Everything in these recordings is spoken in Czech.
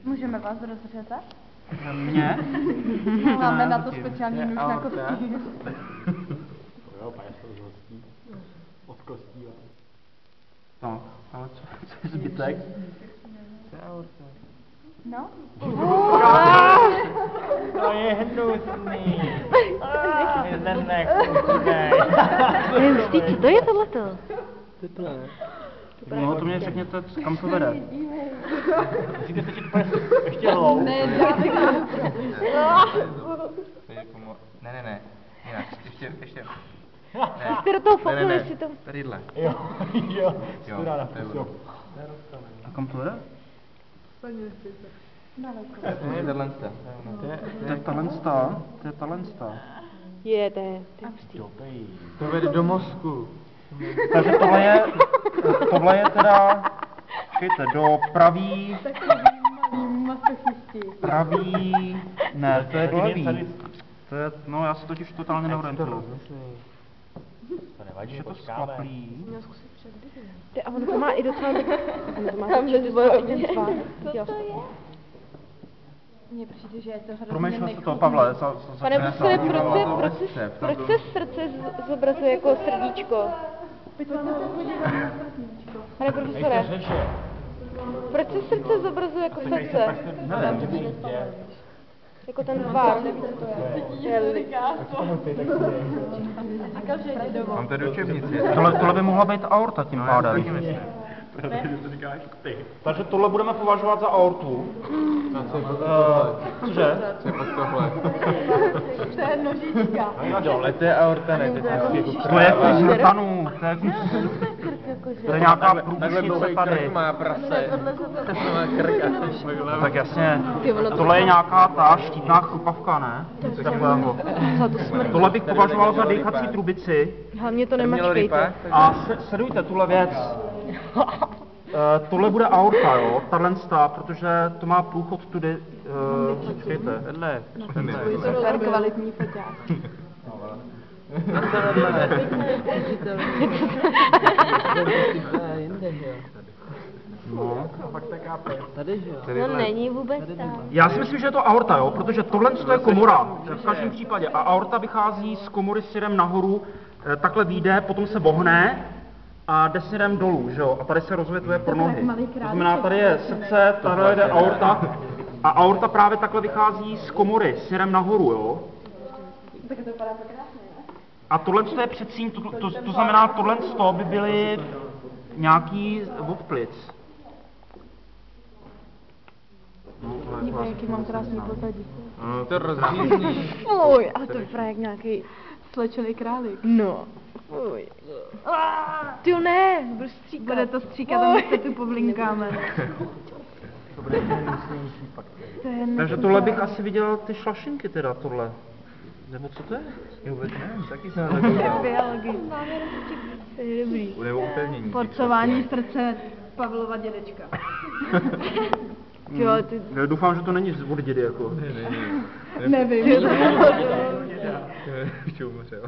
Můžeme vás rozřezat? Mě? Máme na to speciální nůž na kostí. Jo, pane, jsou z hostí. Od kostí. No, ale co je zbytek? To je aorta. No? To je hnusný. Je ten nechutnej. Hustý, co to je tohleto? No, to mě řekněte, kam to vede. Musíte se čít ještě hlou. Ne, dáme Ne. Jinak, ještě. Jste do toho foknul, jestli to... Tadyhle. Jo. Studá na to je vkus, jo. A kam to vede? To je tadyhle. To je talensta. Je, to je hustý. To vede do mozku. Takže tohle je teda, počkejte, do pravý, ne, to je do levý. To je, no já se totiž totálně neorientuju. To nevadí, Je to počkáme. sklaplý. A ono to má i docela... Ono to má docela ten svár. Co to je? Mně přijde, že je to hrozně Promýšlel jste to, nechutný. Pavle, Pane profesore, proč se srdce zobrazuje jako srdíčko? Pane profesore, proč se srdce zobrazuje jako srdce? Jako ten tvar. Mám tady učebnici. Tohle by mohla být aorta tím pádem. Takže tohle budeme považovat za aortu. Cože? Co je pod tohle? To je nožička. Dole, to je aorta, ne? To je kus hrtanu, to je nějaká průdušnice tady. Má prase. Má krk a Tak jasně, tohle je nějaká ta štítná chrupavka, ne? Takového. Tohle bych považoval za dýchací trubici. Hlavně to nemačkejte. A sledujte tuhle věc. Tohle bude aorta, jo, tato, protože to má průchod tudy, počkejte. Tenhle. Super kvalitní foťák. No. No není vůbec tak. Já si myslím, že je to aorta, jo, protože tohle je komora, v každém případě. A aorta vychází z komory směrem nahoru, takhle vyjde, potom se vohne a jde směrem dolů, že jo, a tady se rozvětvuje pro nohy. To znamená, tady je srdce, tady jde aorta a aorta právě takhle vychází z komory směrem nahoru, jo. Tak to vypadá to krásně, ne? A tohle je předsíň, to znamená, tohle by byly nějaký od plic. Dívej, jaký mám krásný pozadí. To rozřízní. Fuj, ale to vypadá jak nějaký... Slečený králík. No. Fuj. Ty ne, budu stříkat. Bude to stříkat a my se tu povlinkáme. To je Takže tohle bych asi viděl ty šlašinky teda, tohle. Nebo co to je? Jo, vůbec nevím, taky jsem nevěděl. biologie. To je dobrý. Nebo upevnění. Porcování srdce Pavlova dědečka. Jo, ty... Já doufám, že to není z od dědy, jako. Nevím. Ještě umřel.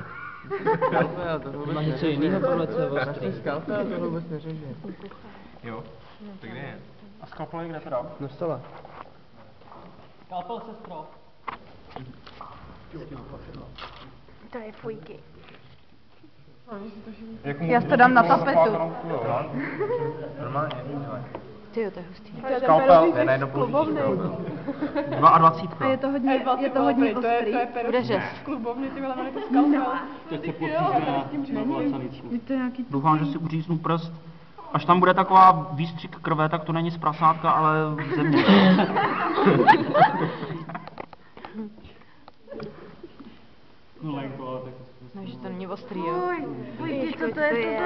Má něco jiného podle co ostrý. Skalpel to vůbec neřeže. Jo, tak kde je? A skalpel je kde teda? Na stole. Kalpel sestro. To je fujky. Já si to dám na tapetu. Normálně, Tyjo, to je hustý. Skalpel. to je najednou použití. 22. Je to hodně ostrý. Bude řez. To je nějaký... Doufám, že si uříznu prst. Až tam bude taková výstřik krve, tak to není z prasátka, ale země. No, že to není ostrý, jo. Fuj, co to je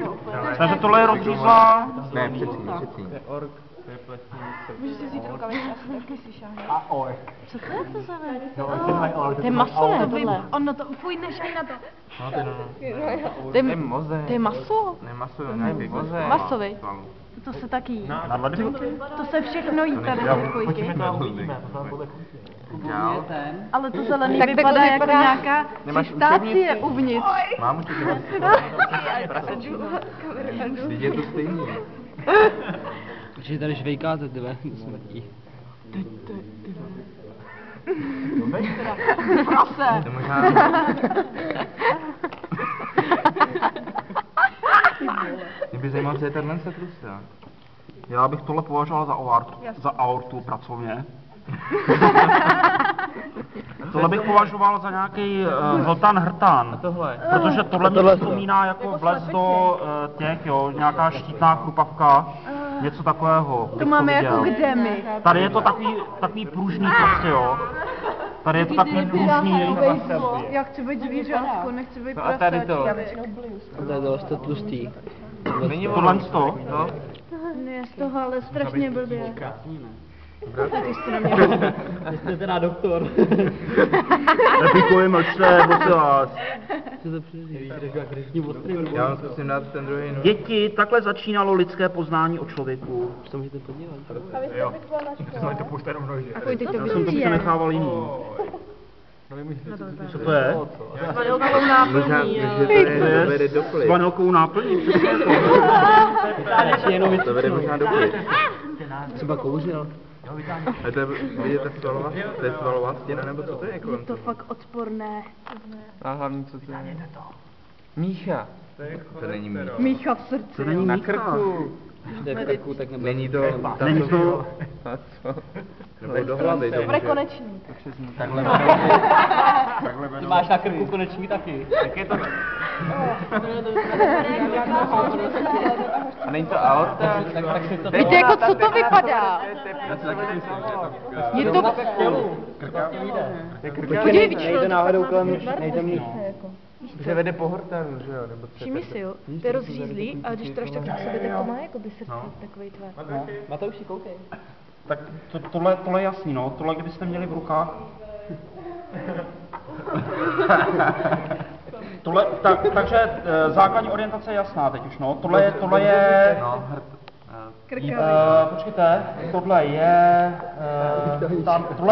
to? Takže tohle je rozřízlá. Ne, přeci. Můžeš si vzít rukavičky, asi taky si šáhne. A ork. Co to je to za věc? No, ten mají ork. To je maso, ne, tohle? Ono to, fuj, nešaj na to. No, to je To je, mozek. to je maso? Ne, maso, ne, mozek. Maso, vej. To se taky jí. Na vody? To se všechno jí tady ty kojky. Dál. Ale to zelený Tak vypadá takhle jako vypadá- nějaká Nemáš pistácie učebnici? uvnitř. Mám učebnici. Vždyť je to stejný. Určitě tady žvejkáte, ty ve, do smrtí. Prase! To možná... Mě by zajímalo, co je tato trusa. Já bych tohle považoval za aortu pracovně. Tohle bych považoval za nějaký hltan-hrtán. Protože tohle mi připomíná jako vlez do těch, jo, nějaká štítná chrupavka, něco takového. To máme jako kde my? Tady je to takový pružný prostě, jo. Tady je to takový pružný. Já chci být zvířátko, nechci být No a tady to. prasáčka. To je dost tlustý. Tohle to? No. Ne, z toho ale strašně blbě. Jste teda doktor. Nepikuji, mlčte, prosím vás. Co to přijde? Já vám zkusím dát ten druhý, no. Děti, takhle začínalo lidské poznání o člověku. Už to můžete podívat. Jo. To pušte jenom nohy. A pojď, teď to Já jsem to vidíš. přenechával jiný. Co to je? Vanilkovou náplní. To vede do S vanilkovou náplní, přesně jako. To vede možná do plyt. Třeba kouřil. A to je, vidíte, to je svalová stěna, nebo co to je kolem To toho? fakt odporné. A hlavně co to je? Mícha. To není Mícha. Mícha v srdci. To není Na Mícha. krku. Když to je v krku, tak nebude. Není to... Není to... A co? Nebo do hlavy. Dobré konečný. Takhle. Ty máš na krku konečný taky. Tak je to... A není to aorta? Tak si to... Víte, jako co to vypadá? Já si taky myslím, že to... Je to... Podívej, Nejde náhodou kolem, nejde mít. Jako. Že vede po hortánu, že jo? Nebo co? Všimni si, jo, to je rozřízlý, ale když to až tak k sobě, tak to má jako by srdce, takovej tvar. Matouši, koukej. Tak tohle je jasný, no. Tohle kdybyste měli v rukách. Takže základní orientace je jasná teď už, no. Tohle je... Počkejte, tohle je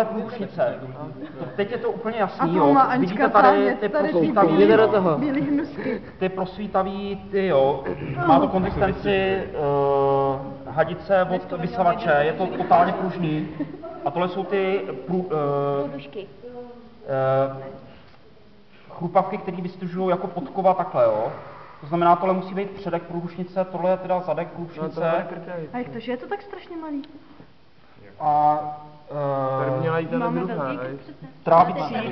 průšnice. Teď je to úplně jasný, jo. Vidíte tady ty prosvítavý, ty prosvítavý, ty jo. Má to konzistenci hadice od vysavače, je to totálně pružný. A tohle jsou ty chrupavky, které vystužují jako podkova takhle, jo. To znamená, tohle musí být předek průdušnice, tohle je teda zadek průdušnice. A jak to, že je to tak strašně malý? A Tady měla jít ta druhá,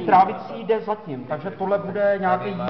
trávicí jde zatím, takže tohle bude nějaký